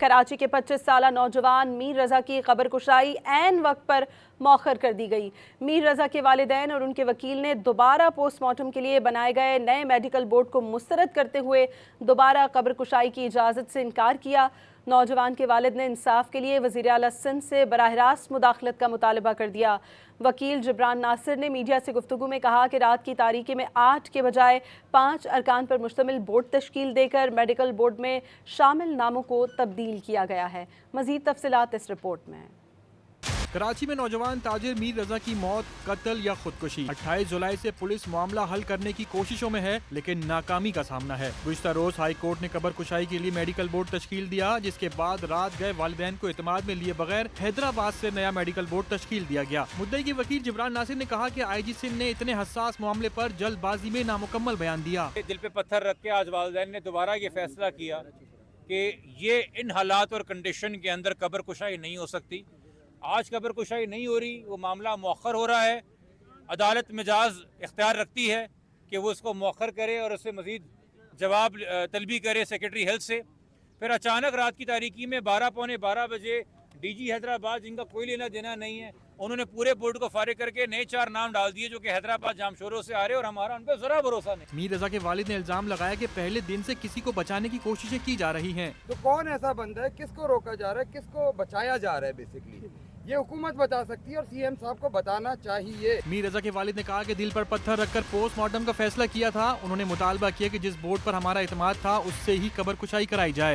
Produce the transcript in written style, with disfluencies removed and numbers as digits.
कराची के 25 साला नौजवान मीर रजा की कब्र कुशाई ऐन वक्त पर मौखर कर दी गई। मीर रजा के वालिदैन और उनके वकील ने दोबारा पोस्टमार्टम के लिए बनाए गए नए मेडिकल बोर्ड को मुस्तरद करते हुए दोबारा कब्र कुशाई की इजाज़त से इनकार किया। नौजवान के वालिद ने इंसाफ के लिए वज़ीर आला सिंध से बराह रास्त मुदाखलत का मुतालबा कर दिया। वकील जिब्रान नासिर ने मीडिया से गुफ्तगू में कहा कि रात की तारीकी में 8 के बजाय 5 अरकान पर मुश्तमिल बोर्ड तश्कील देकर मेडिकल बोर्ड में शामिल नामों को तब्दील किया गया है। मज़ीद तफसीलात इस रिपोर्ट में। कराची में नौजवान ताजिर मीर रजा की मौत, कत्ल या खुदकुशी। 28 जुलाई से पुलिस मामला हल करने की कोशिशों में है, लेकिन नाकामी का सामना है। गुज़िश्ता रोज हाई कोर्ट ने कब्र कुशाई के लिए मेडिकल बोर्ड तश्कील दिया, जिसके बाद रात गए वालिदैन को इत्मीनान में लिए बगैर हैदराबाद से नया मेडिकल बोर्ड तश्कील दिया गया। मुद्दई के वकील जिब्रान नासिर ने कहा कि IG सिंध ने इतने हसास मामले पर जल्दबाजी में नामुकम्मल बयान दिया। दिल पे पत्थर रख के आज वालिदैन ने दोबारा ये फैसला किया कि ये इन हालात और कंडीशन के अंदर कब्र कुशाई नहीं हो सकती। आज कब्र कुशाई नहीं हो रही, वो मामला मौखर हो रहा है। अदालत मिजाज इख्तियार रखती है कि वो उसको मौखर करे और उससे मज़ीद जवाब तलबी करे सेक्रेटरी हेल्थ से। फिर अचानक रात की तारीकी में 12 पौने 12 बजे DG हैदराबाद, जिनका कोई लेना देना नहीं है, उन्होंने पूरे बोर्ड को फारिग करके नए 4 नाम डाल दिए जो कि हैदराबाद जामशोरों से आ रहे और हमारा उन पर ज़रा भरोसा नहीं। मीर रजा के वालिद ने इल्जाम लगाया कि पहले दिन से किसी को बचाने की कोशिशें की जा रही हैं। तो कौन ऐसा बंदा है, किसको रोका जा रहा है, किसको बचाया जा रहा है? बेसिकली ये हुकूमत बता सकती है और CM साहब को बताना चाहिए। मीर रजा के वालिद ने कहा कि दिल पर पत्थर रखकर पोस्टमार्टम का फैसला किया था। उन्होंने मुतालबा किया कि जिस बोर्ड पर हमारा इत्मीनान था उससे ही कब्र कुशाई कराई जाए।